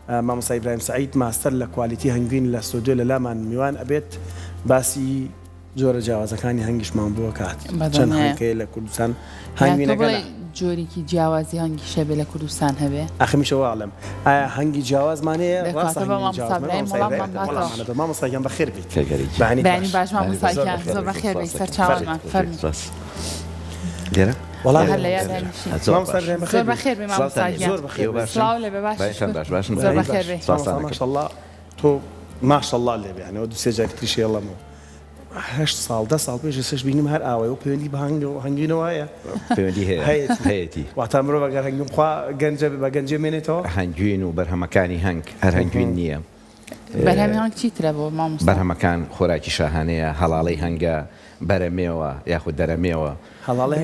مامۆستا ئیبراهیم سعید ماستەر لە کوالیتی هەنگوین لە ستۆدیۆ لە لامان میوان ئەبێت باسی جۆرە جیاوازەکانی هەنگیشمان بووە کات چەند هەنگەیە لە کوردستان هەنگوینەکە جۆرێکی جیاوازی هەنگی شەبێ لە کوردستان هەبێ ئەخمیشەوە ئاڵم ئایا هەنگی جیاوازمانەیە ڕاستە مامۆستاگیان بەخێر بیت بەینی باش مامۆستاگیان زۆر بەخێر بێ سەر چاوانمان فەرمی لێرە والله هەر لە یادم زۆر بەخێر بێ مامۆستاگیان زۆر بەخێر سڵاو لێ بێ باش زۆر بەخێر بێ ماشەڵڵا تۆ ماشەڵڵا لێ بێ یانەوە دوو سێ جارێکی شێڵەمەوە 8 ساڵ 10 ساڵ پێش سەش بینیم هەر ئاوای و پەیوەندی بە هەنگوینەوەیە پەیوەندی هەیەی واتە مرۆڤ ئەگەر هەنگوین خوا گەنجە بە گەنجێ مێنێتەوە هەنگوین و بەرهەمەکانی هەنگ هەر هەنگوین نییە بەرهەمی هەنگ چیترە بۆ مامۆستا بەرهەمەکان خۆراکی شاهانەیە هەڵاڵەی هەنگە بەرەمێوە یاخود دەرەمێوە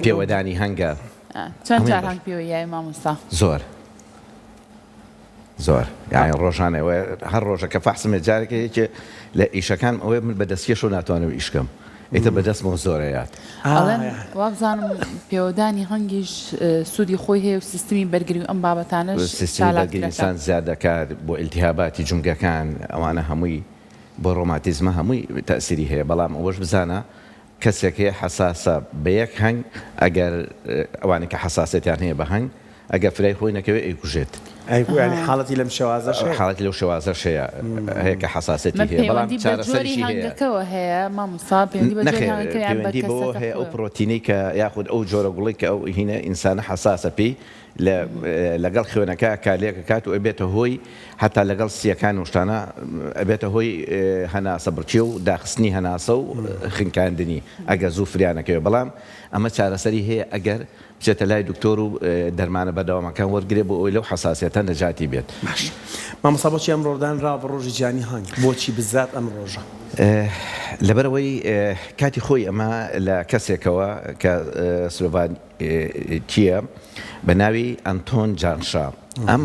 پێوەدانی هەنگە چەند جار هەنگ پێوەیە مامۆستا زۆر یعنی ڕۆژانەوە هەر ڕۆژەکە فەحسمێ جارێکە لە ئیشەکان ئەوەی من بەدەستکێشە ناتوانم ئیشکەم ئیتر بەدەستمەوە زۆرەیات ئەڵێن وابزانم پێوەدانی هەنگیش سوودی خۆی هەیە و سیستمی بەرگری و ئەم بابەتانەش سیستمی بەرگری ئینسان زیاد دەکات بۆ ئیلتیهاباتی جونگەکان ئەوانە هەمووی بۆ ڕۆماتیزمە هەمووی تەئسیری هەیە بەڵام ئەوەش بزانە کەسێک هەیە حەساسە بە یەک هەنگ ئەگەر ئەوانە کە حەساسیەتیان هەیە بە هەنگ ئەگەر فرای خۆی نەکەوێت ئەیکوژێت حاڵەتی لەم شێوازەش حاڵەتی لەو شێوازەش هەیە کە حەساسەتی هەیە بەڵام چارەسەریشی هەنگەکەەوە هەیە مامۆستا پەیوەندی بەوە هەیە ئەو پرۆتینی کە یاخود ئەو جۆرە گوڵی کە ئەو هینە ئینسانە حەساسە پێی لەگەڵ خوێنەکە کالێکە کات و ئەبێتە هۆی هەتا لەگەڵ سیەکان و شتانە ئەبێتە هۆی هەناسە بڕچێ و داخستنی هەناسە و خنکاندنی ئەگەر زوو فریانەکەوێ بەڵام ئەمە چارەسەری هەیە ئەگەر بچێتە لای دکتۆر و دەرمانە بەداوامەکان وەرگێ بۆ ئەوی لەو حەساسیەتە نەجاتی بێت مامۆستا بۆچی ئەم ڕۆژدان ڕا بە ڕۆژی جیهانی هەنگ بۆچی بزات ئەم ڕۆژە لەبەرەوەی کاتی خۆی ئەمە لە کەسێکەوە کە سلۆڤاکیە بە ناوی ئەنتۆن جانشا ئەم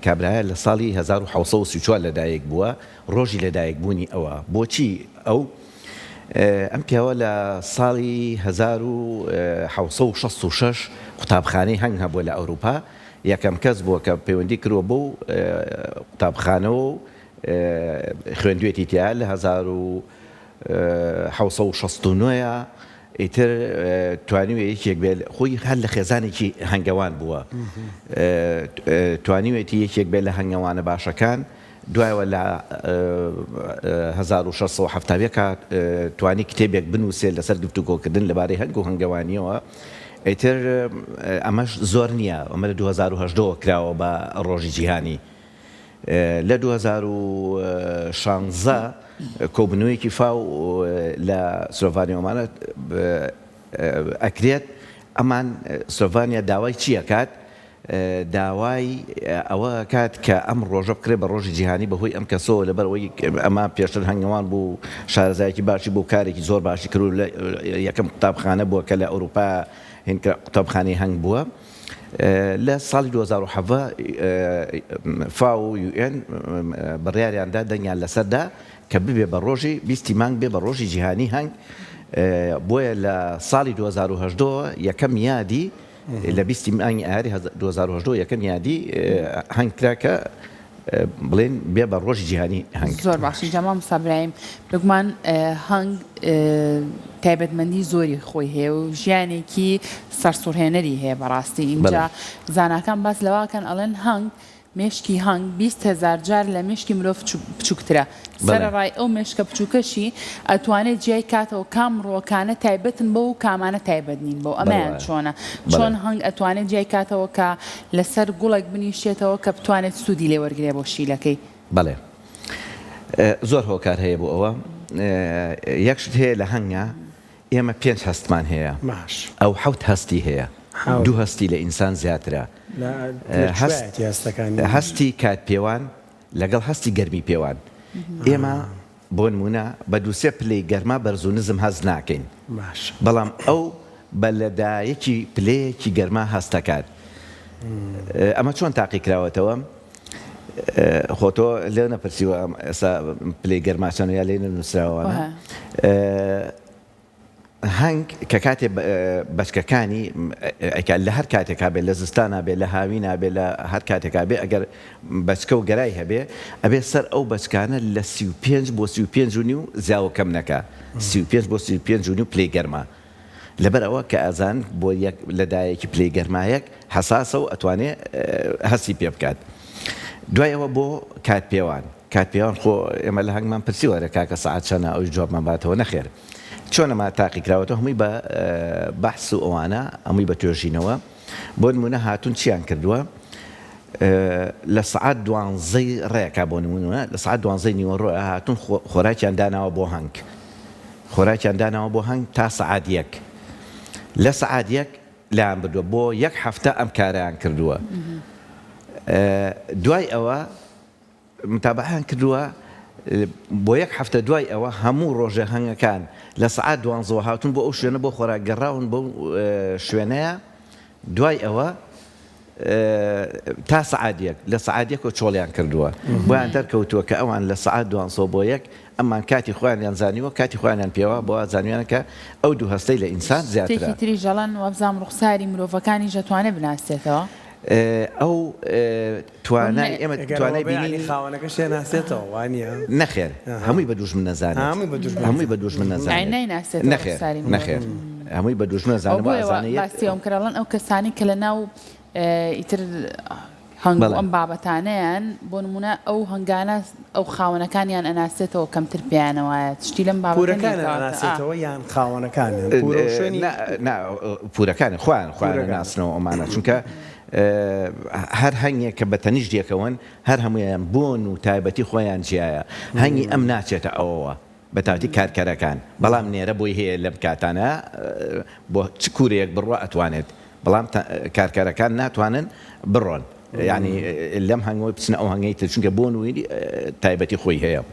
کابرایە لە ساڵی 1934 لەدایک بووە ڕۆژی لەدایکبوونی ئەوە بۆچی ئەو ئەم پیاوە لە ساڵی 1966 قوتابخانەی هەنگ هەبووە لە ئەوروپا یەکەم کەس بووە کە پەیوەندی کردووە بۆ قوتابخانەوە و خوێندوێتی تیا لە 1969 ئیتر توانیوێ یەکێک بێت خۆی هەر لە خێزانێکی هەنگەوان بووە توانیوێتی یەکێک بێت لە هەنگەوانە باشەکان دوایەوە لە 1670 توانی کتێبێک بنووسێت لەسەر گفتوگۆکردن لەبارەی هەنگ و هەنگەوانیەوە ئیتر ئەمەش زۆر نییە ئەمە لە 2010 کراوە بە ڕۆژی جیهانی لە 2016 کۆبنەوەیەکی فاو لە سلۆڤانیەوەمانە ئەکرێت ئەمان سلۆڤانیا داوای چیە کات داوای ئەوە کات کە ئەم ڕۆژە بکرێ بە ڕۆژی جیهانی بەهۆی ئەم کەسەوە لەبەرەوەی ئەمە پێشتر هەنگەوان بوو شارەزایەکی باشی بوو کارێکی زۆر باشی کرد و یەکەم قوتابخانە بووە کە لە ئەوروپا هێنکە قوتابخانەی هەنگ بووە لە ساڵی 2007 فاو و UN بڕیاریاندا دەنگیان لەسەردا کە ببێ بە ڕۆژی 20 مانگ بێ بە ڕۆژی جیهانی هەنگ بۆیە لە ساڵی 2010 یەکەم یادی لە 20 مانگی ئایاری 2010 یەکەم یادی هەنگ کرا کە بڵێن بێ بە ڕۆژی جیهانی هەنگ زۆر باشی جەمام سابرایم بگومان هەنگ تایبەتمەندی زۆری خۆی هەیە و ژیانێکی سەرسوڕهێنەری هەیە بەڕاستی اینجا زاناکان باس لەواکەن ئەڵێن هەنگ مێشکی هەنگ 20,000 جار لە مێشکی مرۆڤ بچووکترە سەرڕای ئەو مێشکە بچووکەشی ئەتوانێت جیای کاتەوە کام ڕۆکانە تایبەتن بۆ و کامانە تایبەت نین بۆ ئەمەیان چۆنە چۆن هەنگ ئەتوانێت جیای کاتەوە کە لەسەر گوڵێک بنیشێتەوە کە بتوانێت سوودی لێ وەرگێ بۆ شیلەکەی بەڵێ زۆر هۆکار هەیە بۆ ئەوە یەکشت هەیە لە هەنگە ئێمە 5 هەستمان هەیە ئەو 7 هەستی هەیە 2 هەستی لە ئینسان زیاترە هەستی کات پێوان لەگەڵ هەستی گەرمی پێوان ئێمە بۆ نمونە بە دووسێ پلەی گەرما بەرز و نزم هەز ناکەین بەڵام ئەو بە لەدایەکی پلەیەکی گەرما هەستەکات ئەمە چۆن تاقی کراوەتەوە خۆتۆ لێ نەپرسیوە ئێستا پلەی گەرماچەن یا لێ نووسراوانە هەنگ کە کاتێ بەچکەکانی لە هەر کاتێکا بێت لە زستانە بێت لە هاوینە بێت لە هەر کاتێکا بێ ئەگەر بەچکە و گەرای هەبێ ئەبێ سەر ئەو بەچکانە لە 35 بۆ 35.5 زیاوە کەم نەکە 35 بۆ 35.5 پلەی گەرما لەبەر ئەوە کە ئازان بۆ لەدایەکی پلەی گەرمایەک حساسە و ئەتوانێت هەستی پێ بکات دوای ئەوە بۆ کاتپێوان خۆ ئێمە لە هەنگمان پرسیوەرە کاکە سەعات چەندە ئەوش جوابمان باتەوە نەخێر چۆنەما تاقی کراوەتەوە هەمووی بە بەحس و ئەوانە هەمووی بە توێژینەوە بۆ نمونە هاتوون چیان کردووە لە سەعات 12 ڕێکا بۆ نمونە لە سەعات 12 نیوەڕۆ هاتوون خۆراکیان داناوە بۆ هەنگ تا سەعات 1 لە سەعات 1 لایان بردووە بۆ 1 هەفتە ئەم کارەیان کردووە دوای ئەوە متابعەیان کردووە بۆ 1 هەفتە دوای ئەوە هەموو ڕۆژە هەنگەکان لە سەعات 12 هاتوون بۆ ئەو شوێنە بۆ خۆراک گەڕاون بۆ شوێنەیە دوای ئەوە تا سەعات 1 لە سەعات 1 چۆڵیان کردووە بۆیان دەرکەوتووە کە ئەوان لە سەعات 12 بۆ 1 ئەمان کاتی خۆیان زانیوە کاتی خۆیان پێوە بۆ زانیوانەکە ئەو دوو هەستەی لە ئینسان زیاترە تێکی تری ژەڵەن وەبزان ڕوخساری مرۆڤەکانی دەتوانێت بناسێتەوە ئەو توانای ئێمە توانای بینی خاوەنەکە شێ ناسێتەوە وانە نەخێر هەمووی بە دوژمن نەزانێت هەمووی بە دوژمن نەزانێت نەخێر هەمووی بە دوژمن نەزانێت باسیەوەم کراڵەن ئەو کەسانی کە لە ناو ئیتر هەنگ ئەم بابەتانەیان بۆ نمونە ئەو هەنگانە ئەو خاوەنەکانیان ئەناسێتەوە کەمتر پیانەوەیە شتی لەم بابەتەوەیان یان خاوەنەکان پورەکانی خوان ناسنەوە ئەمانە چونکە هەر هەنگێک کە بە تەنیش دێکەوەن هەر هەمویان بۆن و تایبەتی خۆیان جیایە هەنگی ئەم ناچێتە ئەوەوە بە تاوەتی کارکەرەکان بەڵام نێرە بۆی هەیە لەم کاتانە بۆ چ کوورەیەک بڕۆ ئەتوانێت بەڵام کارکەرەکان ناتوانن بڕۆن یعنی لەم هەنگەوەی بچنە ئەو هەنگەی تر چونکە بۆن و تایبەتی خۆی هەیە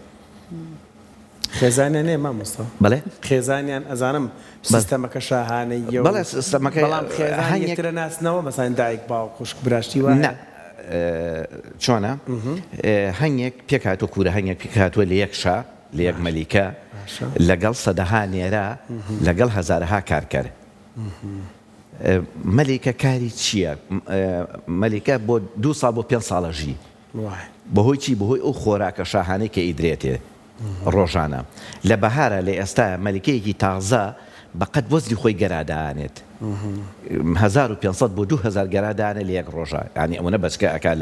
خێزانیان نێ مامۆستا بەڵێ خێزانیان ئەزانم سیستەمەکە شاهانەیە بەڵێ سیستەمەکە بەڵام خێزانێکترە ناسنەوە مەسەڵەن دایک باوک خوشک براشتی وایە نە چۆنە هەنگێک پێکهاتوە کوورە هەنگێک پێکهاتووە لە یەک شا لە یەک مەلیکە لەگەڵ سەدەها نێرە لەگەڵ هەزارها کارکەر مەلیکە کاری چییە؟ مەلیکە بۆ 2 ساڵ بۆ 5 ساڵە ژی بەهۆی چی؟ بەهۆی ئەو خۆراکە شاهانەی کە ئیدرێتێ ڕۆژانە لە بەهارە لە ئێستا مەلیکەیەکی تازە بەقەت وەزنی خۆی گەرادانێت 1500 بۆ 2000 گەرادانە لە یەک ڕۆژە ینی ئەوەنە بەچکە ئەکا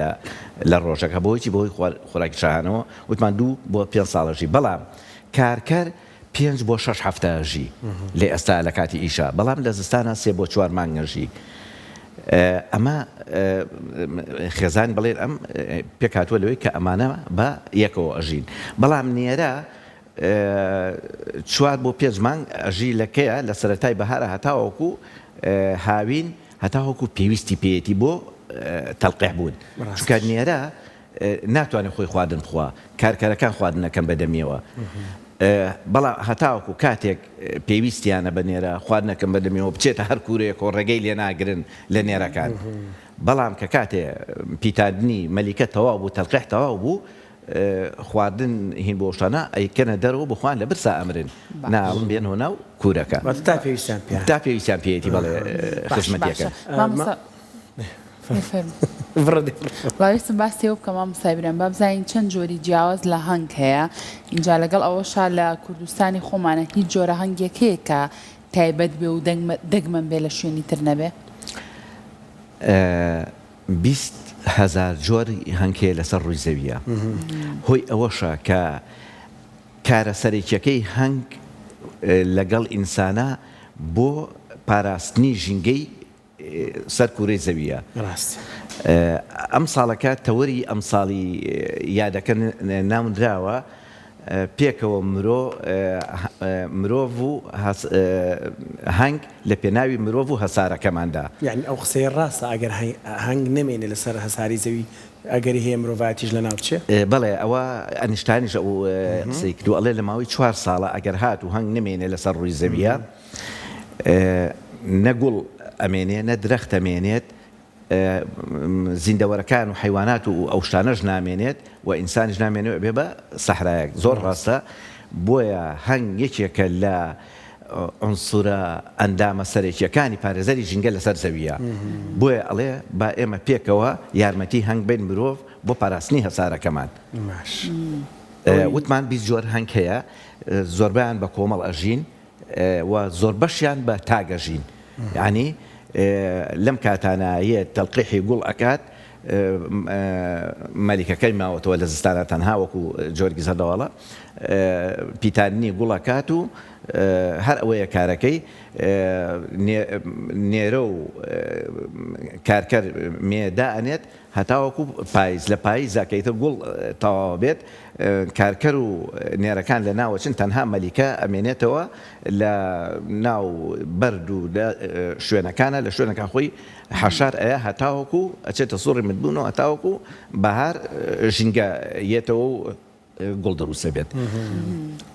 لە ڕۆژەکە بۆیی بەهۆی خۆراکی شاهانەوە وتمان 2 بۆ 5 ساڵەژی بەڵام کارکەر 5 بۆ 6 هەفتەژی لێ ئێستا لە کاتی ئیشا بەڵام لە زستانە 3 بۆ 4 مانگەژی ئەمە خێزان بڵێن ئەم پێکهاتووە لەوەی کە ئەمانە بە یەکەوە ئەژین بەڵام نێرە 4 بۆ 5 مانگ ئەژی لەکەیە لە سەرەتای بەهارە هەتاوەکو هاوین هەتاوەکو پێویستی پێیەتی بۆ تەلقیح بوون چونکە نێرە ناتوانێت خۆی خواردن بخوا کارکەرەکان خواردنەکەم بەدەمیەوە بەڵام هەتاوەکو کاتێک پێویستیانە بە نێرە خواردنەکەم بەدەمیەوە بچێتە هەر کوورەیەک و ڕێگەی لێ ناگرن لە نێرەکان بەڵام کە کاتێ پیتاندنی مەلیکە تەواو بوو تەلقیح تەواو بوو خواردن هین بۆ شتانە ئەیکەنە دەرەوە بخوان لە برسا ئەمرن ناڵم بێنەوە ناو کوورەکە تا پێویستیان پێیەتی بەڵێ خزمەتیەکە ڕاویستم باسیەوە بکەم مامۆستا برێن با بزانین چەند جۆری جیاواز لە هەنگ هەیە اینجا لەگەڵ ئەوەشا لە کوردستانی خۆمانە هیچ جۆرە هەنگێکەیە کە تایبەت بێ و دەگمەن بێ لە شوێنی تر نەبێ 20,000 جۆری هەنگەیە لەسەر ڕووی زەویە هۆی ئەوەشە کە کارەسەرێکیەکەی هەنگ لەگەڵ ئینسانە بۆ پاراستنی ژینگەی سەر کوورەی زەویە ئەم ساڵەکە تەوەری ئەم ساڵی یادەکە نامدراوە پێکەوە مرۆڤ و هەنگ لە پێناوی مرۆڤ و هەسارەکەماندا یعنی ئەو قسەی ڕاستە ئەگەر هەنگ نەمێنێ لەسەر هەساری زەوی ئەگەری هەیە مرۆڤایەتیش لە ناو بچێ بەڵێ ئەوە ئەنیشتانیش ئەو قسەی کردو ئەڵێ لە ماوەی 4 ساڵە ئەگەر هات و هەنگ نمێنێ لەسەر ڕووی زەویە نەگوڵ ئەمێنێ نە درەخت ئەمێنێت زیندەوەرەکان و حیوانات و ئەو شتانەش نامێنێت و ئینسانیش نامێنێت بێ بە سەحرایەک زۆر ڕاستە بۆیە هەنگ یەکێکە لە عنسورە ئەندامە سەرێکیەکانی پارێزەری ژینگە لەسەر زەویە بۆیە ئەڵێ با ئێمە پێکەوە یارمەتی هەنگ بین مرۆڤ بۆ پاراستنی هەسارەکەمان وتمان 20 جۆر هەنگ هەیە زۆربیان بە کۆمەڵ ئەژین و زۆر بەشیان بە تاگەژین یعنی لەم کاتانایە تەلقیحی گوڵ ئەکات مەلیکەکەی ماوەتەوە لە زستانە تەنها وەکو جۆرگی زەردەوەڵە پیتاننی گوڵەکات و هەر ئەوەیە کارەکەی نێرە و کارکەر مێدا ئەنێت هەتاوەکو پاییز لە پاییزاکەیتە گوڵ تەواو بێت کارکەر و نێرەکان لە ناوەچن تەنها مەلیکە ئەمێنێتەوە لە ناو بەرد و شوێنەکانە لە شوێنەکان خۆی حەشار ئەیە هەتاوەکو ئەچێتە سوڕی متبوونەوە هەتاوەکو بەهار ژینگە یێتەوە و گوڵ دروستە بێت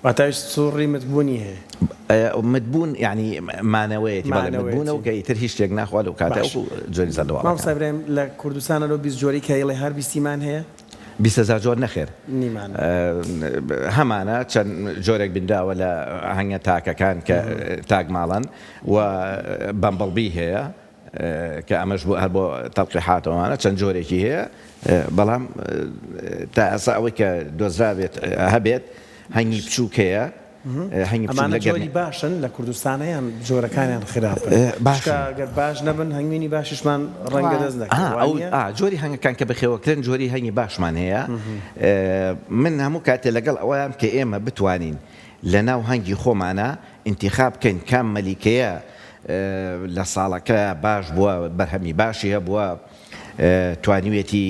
واتایش سوڕی متبوونی هەیە متبوون یعنی مانەوەیەتی بەڵێ متبوونە و کە ئیتر هیچ شتێک ناخوات و کاتە وەکو جۆری زەردەوەڵەکە مامۆستا ئیبراهیم لە کوردستانەوە 20 جۆری کە ئێڵێ هەر 20مان هەیە 20,000 جۆر نەخێر هەمانە چەند جۆرێک بنداوە لە هەنگە تاکەکان کە تاک ماڵن و بەمبڵبی هەیە کە ئەمەش بۆ هەر بۆ تەلقیحاتەوەوانە چەند جۆرێکی هەیە بەڵام تا ئەسا ئەوەی کە دۆزرابێت هەبێت هەنگی بچووک هەیە ئەمانە جۆری باشن لە کوردستانەیان جۆرەکانیان خراپن باشگەر باش نەبن هەنگوینی باششمان ڕەنگە دەست دەکەن جۆری هەنگەکان کە بەخێوەکردن جۆری هەنگی باشمان هەیە من هەموو کاتێ لەگەڵ ئەوەیان کە ئێمە بتوانین لە ناو هەنگی خۆمانە ئینتیخاب بکەین کام مەلیکەیە لە ساڵەکە باش بووە بەرهەمی باشی هەبووە توانیوێتی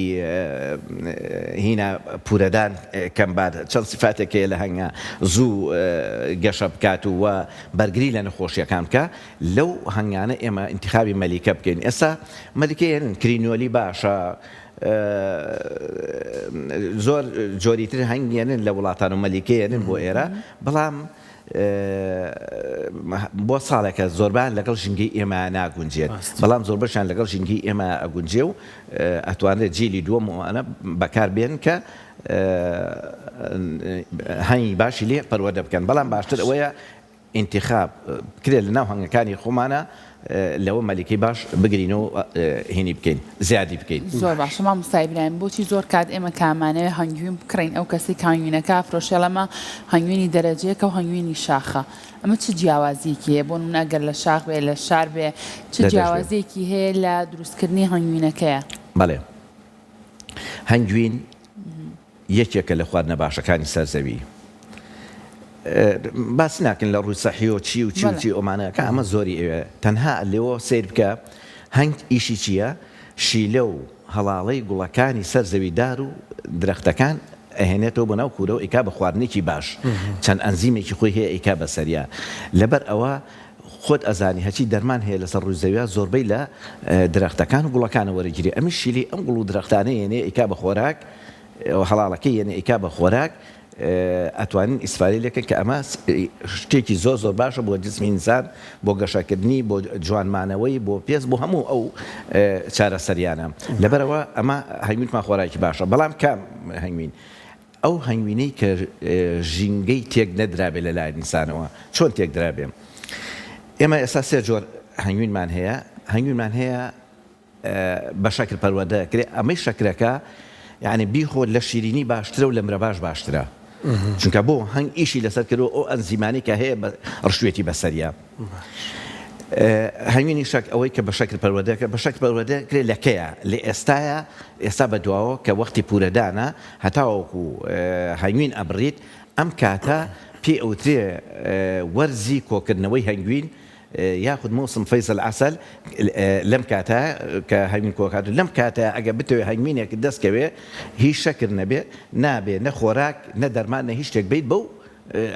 هینە پورەدان کەمبار چەند سفاتێکەیە لە هەنگە زوو گەشە بکات و بەرگری لە نەخۆشیەکان بکە لەو هەنگانە ئێمە ئینتیخابی مەلیکە بکەین ئێستا مەلیکەیەن کرینۆلی باشە زۆر جۆریتر هەنگیێنن لە وڵاتان و مەلیکەیەنن بۆ ئێرە بەڵام بۆ ساڵێکە زۆربان لەگەڵ ژینگەی ئێمە ناگونجێت بەڵام زۆر بەشیان لەگەڵ ژینگەی ئێمە ئەگونجێ و ئەتوانێت جێلی دووەمەوانە بەکار بێن کە هەنگی باشی لێ پەروەردە بکەن بەڵام باشتر ئەوەیە ئینتیخاب کرێت لە ناو هەنگەکانی خۆمانە لەوە مەلیکەی باش بگرینەوە هێنی بکەین زیادی بکەین زۆر باشە مامۆستا ئیبراهیم بۆچی زۆر کات ئێمە کامانەوە هەنگوین بکڕین ئەو کەسی هەنگوینەکە فرۆشێڵەمە هەنگوینی دەرەجەیەکە و هەنگوینی شاخە ئەمە چ جیاوازیەکی هەیە بۆ نمونە ئەگەر لە شاخ بێ لە شار بێ چ جیاوازیەکی هەیە لە دروستکردنی هەنگوینەکەیە بەڵێ هەنگوین یەکێکە لە خواردنە باشەکانی سەرزەوی باس ناکەن لە ڕووی سەحیۆ چی و چی و چی ئۆمانەکە ئەمە زۆری ئێوە تەنها لێەوە سیر بکە هەنگ ئیشی چییە شیلە و هەڵاڵەی گوڵەکانی سەرزەویدار و درەختەکان ئەهێنێتەوە بۆ ناو کوورە و ئیکا بە خواردنێکی باش چەند ئەنزیمێکی خۆی هەیە ئیکا بەسەریا لەبەر ئەوە خۆت ئەزانی هەچی دەرمان هەیە لەسەر ڕووی زەویە زۆربەی لە درەختەکان و گوڵەکانە وەرەگیری ئەمی شیلی ئەم گوڵ و درەختانە یێنێ ئیکا بە خۆراک هەڵاڵەکەی یێنێ ئیکا بە خۆراک ئەتوانین ئیسفادەی لەکەن کە ئەمە شتێکی زۆر زۆر باشە بۆ جسمی ئینسان بۆ گەشەکردنی بۆ جوانمانەوەی بۆ پێست بۆ هەموو ئەو چارەسەریانە لەبەرەوە ئەمە هەنگوینمان خۆراکی باشە بەڵام کام هەنگوین ئەو هەنگوینەی کە ژینگەی تێک نەدرابێ لە لای ئینسانەوە چۆن تێک درابێ ئێمە ئێستا سێ جۆر هەنگوینمان هەیە بە شەکر پەروەردەکرێ ئەمەی شەکرەکە یعنی بیخۆ لە شیرینی باشترە و لە مرە باش باشترە چونکە بۆ هەنگ ئیشی لەسەر کردەوە ئەو ئەنزیمانی کە هەیە ڕشوێتی بەسەریە هەنگوینی شەک ئەوەی کە بە شەکر پەروەردەکە بە شەکر پەروەردەکرێ لەکەیە لە ئێستا بەدواوە کە وەختی پورەدانە هەتاوەکو هەنگوین ئەبڕیت ئەم کاتە پێ ئەوترێ وەرزی کۆکردنەوەی هەنگوین یاخود موسم فەیسەل عەسەل لەم کاتە کە هەنگوین کۆکات لەم کاتە ئەگە بتەوێ هەنگوینێک دەستکەوێ هیچ شەکر نابێ نە خۆراک نە دەرمان نە هیچ شتێک بیت بەو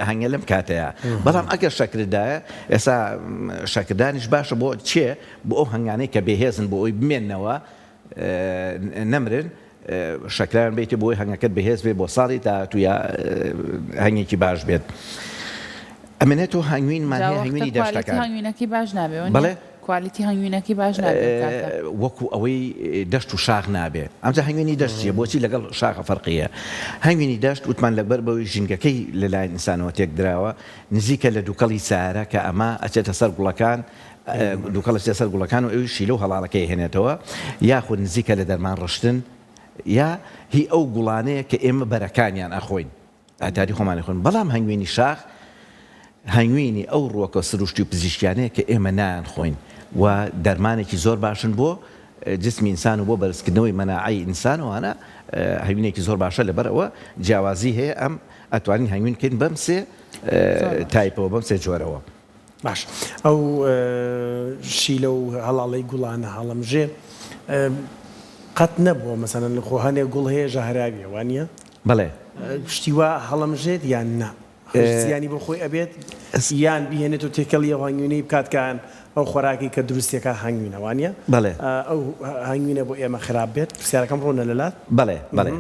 هەنگە لەم کاتەیە بەڵام ئەگەر شەکردایە ئێستا شەکردانیش باشە بۆ چێ بۆ ئەو هەنگانەی کە بێهێزن بۆ ئەوی بمێننەوە نەمرن شەکران بیتێ بۆی هەنگەکەت بەهێز بێ بۆ ساڵی تا تویا هەنگێکی باش بێت ئەمێنێتەوە هەنگوینمان هەیە هەنگوینی دەشتەکان هەنگوینەکەی باش نابێ بەڵێ کوالیتی هەنگوینەکەی باش نابێت وەکو ئەوەی دەشت و شاخ نابێ ئەمجا هەنگوینی دەشتیە بۆچی لەگەڵ شاخە فەرقیە هەنگوینی دەشت وتمان لەبەر بەوەی ژینگەکەی لەلایەن ئینسانەوە تێک درراوە نزیکە لە دووکەڵی سارە کە ئەمە ئەچێتە سەر گوڵەکان دووکەڵە سەر گوڵەکان و ئەوی شیلە و هەڵاڵەکەی هێنێتەوە یاخود نزیکە لە دەرمان ڕشتن یا هی ئەو گوڵانەیە کە ئێمە بەرەکانیان ئەخۆین ئاتاری خۆمانی خۆن بەڵام هەنگوینی شاخ هەنگوینی ئەو ڕووەکە سروشتی و پزیشکیانەیە کە ئێمە نان خۆین و دەرمانێکی زۆر باشن بۆ جسمی ئینسان و بۆ بەرزکردنەوەی مەناعەی ئینسانەوەوانە هەنگوینێکی زۆر باشە لەبەرەوە جیاوازی هەیە ئەم ئەتوانین هەنگوین بکەین بەم سێ تایپەوە بەم سێ جۆرەوە باش ئەو شیلە و هەڵاڵەی گوڵانە هەڵەمژێ قەت نەبووە مەسەلەن خۆ هەنێک گوڵ هەیە ژەهراویە وانە بەڵێ شتی وا هەڵەمژێت یان نا زیانی بۆ خۆی ئەبێت یان بیهێنێت و تێکەڵی ئەو هەنگوینەی بکاتکان ئەو خۆراکی کە دروستیەکە هەنگوینە وانە بەڵێ ئەو هەنگوینە بۆ ئێمە خراپ بێت پرسیارەکەم ڕۆنە لەلات بەڵێ بەڵێ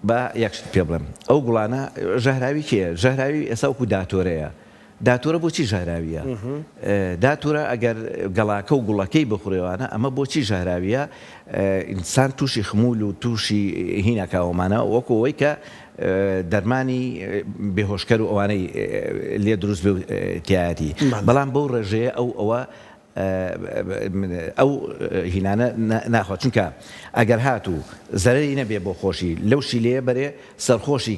با یەکشت پێ بڵێم ئەو گوڵانە ژەهراوی کێ ژەهراوی ئێستا وەکو داتۆرەیە داتۆرە بۆچی ژەهراویە داتۆرە ئەگەر گەڵاکە و گوڵەکەی بخورێوانە ئەمە بۆچی ژەهراویە ئینسان تووشی خمول و تووشی هینەکەوەمانە وەکو ئەوەی کە دەرمانی بێهۆشکەر و ئەوانەی لێ دروست بێ تایەتی بەڵام بەو ڕێژەیە ئەو هینانە ناخوات چونکە ئەگەر هاتوو زەرەری نەبێ بۆ خۆشی لەو شیلەیە بەرێ سەرخۆشی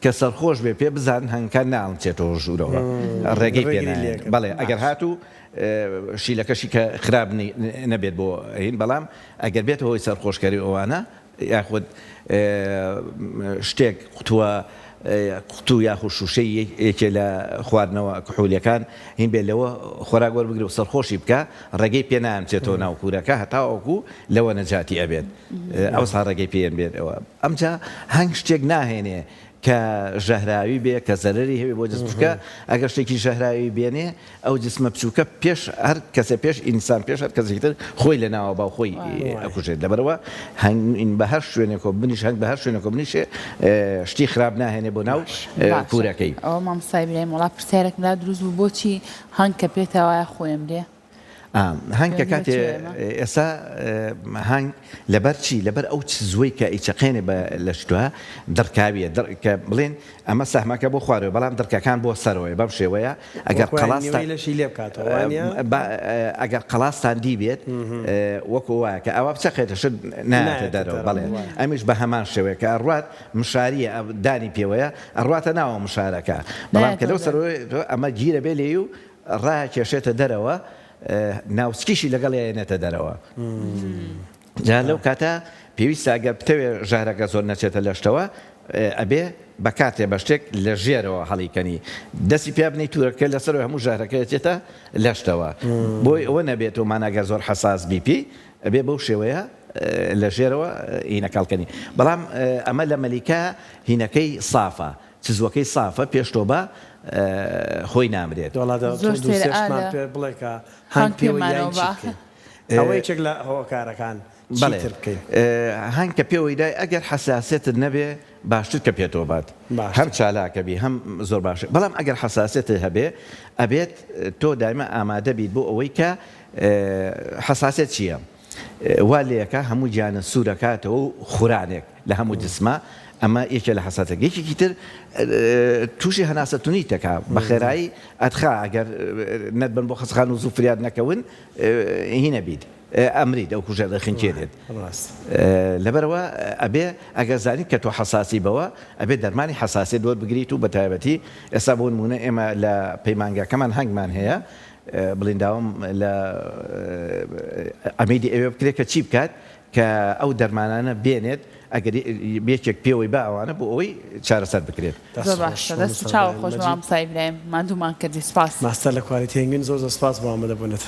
کە سەرخۆش بێ پێ بزان هەنگکان ناڵچێتەوە ژوورەوە ڕێگەی پێنایێت بەڵێ ئەگەر هاتوو شیلەکەشی کە خراپ نەبێت بۆ هین بەڵام ئەگەر بێت هۆی سەرخۆشکاری ئەوانە یاخود شتێک قوتو یاخود شوشەی یەکێ لە خواردنەوە کحولیەکان هین بێت لەوە خۆراک وەربگرێ و سەرخۆشی بکە ڕێگەی پێ نامچێتەوە ناو کوورەکە هەتاوەکو لەوە نەجاتی ئەبێت ئەوسا ڕێگەی پێیان بێتەوە ئەمجا هەنگ شتێک ناهێنێ کە ژەهراوی بێ کە زەرری هەبێ بۆ جسم بچووکە ئەگەر شتێکی ژەهراوی بێنێ ئەو جسمە بچووکە پێش هەر کەسە پێش ئینسان پێش هەر کەسێکی تر خۆی لە ناوە باو خۆی ئەکوژێت لەبەرەوە هەنگ بە هەر شوێنێک بنیش هەنگ بە هەر شوێنێک بنیشێ شتی خراپ ناهێنێ بۆ ناو کوورەکەی ئەوە مامۆستا ئیبراهیم وڵا پرسیارێکم دروست بوو بۆچی هەنگ کە پێتەوایە خۆیم دێ هەنگ کە کاتێ ئێستا هەنگ لەبەر چی لەبەر ئەو زوۆی کە ئیچەقێنێ لە شتووە دڕکاویە کە بڵێن ئەمە سەحمەکە بۆ خوارەوە بەڵام دڕکەکان بۆ سەرەوەی بەم شێوەیە ئەگەر قەڵاستان دی بێت وەکو وایە کە ئەوە بچەقێتە شت ناتە دەرەوە بەڵێ ئەمیش بە هەمان شێوەیە کە ئەڕوات مشاریە دانی پێوەیە ئەڕواتە ناوە مشارەکە بەڵام کە لەو سەرەوەی ئەمە گیرە بێ لێ و ڕاکێشێتە دەرەوە ناوسکیشی لەگەڵ یانێتە دەرەوە جا لەو کاتە پێویستە ئەگەر بتەوێ ژارەکە زۆر نەچێتە لە شتەوە ئەبێ بەکاتێ بە شتێک لە ژێرەوە هەڵیکەنی دەستی پێ بنەی تورەکە لەسەرەوە هەموو ژارەکەیەتێتە لە شتەوە بۆی ئەوە نەبێت و ماناگەر زۆر حەساس بیپی ئەبێ بەو شێوەیە لە ژێرەوە هینەکەڵکەنی بەڵام ئەمە لە مەلیکا هینەکەی سافە چزوەکەی سافە پێشتۆ بە خۆی نامرێت بڵێکە هەنگ ئەوەیەک لە هۆکارەکان هەنگ کە پێوەی دای ئەگەر حەساسێتت نەبێ باشتر کە پێتەوە بات هەم چالاکەبی هەم زۆر باشە بەڵام ئەگەر حەساسێتت هەبێ ئەبێت تۆ دایمە ئامادە بیت بۆ ئەوەی کە حەساسێت چییە وا لەیەکە هەموو گیانە سوورەکاتەوە و خورانێک لە هەموو جسمە ئەمە یەکێ لە حەساسەتێک یەکێکی تر تووشی هەناسەتونی تەکا بە خێرایی ئەتخا ئەگەر نەتبن بۆ خەسخان و زوو فریاد نەکەون هینە بیت ئەمرید ئەو کوژە دەخینکێنێت لەبەرەوە ئەبێ ئەگەر زانیت کە تۆ حەساسی بەوە ئەبێ دەرمانی حەساسیت دووە بگریت و بە تایبەتی ئێستا بۆ نمونە ئێمە لە پەیمانگاکەمان هەنگمان هەیە بڵینداوم لە ئەمیدی ئەوێ بکرێت کە چی بکات کە ئەو دەرمانانە بێنێت ئەگەر بێچێک پێوەی باوانە بۆ ئەوەی چارەسەر بکرێت چاو خۆش مامۆستا ئیبراهیم مادوومان کردی سپاس ماستەر لە کوالیتی هەنگوین زۆر سپاس بۆ ئامادەبوونێت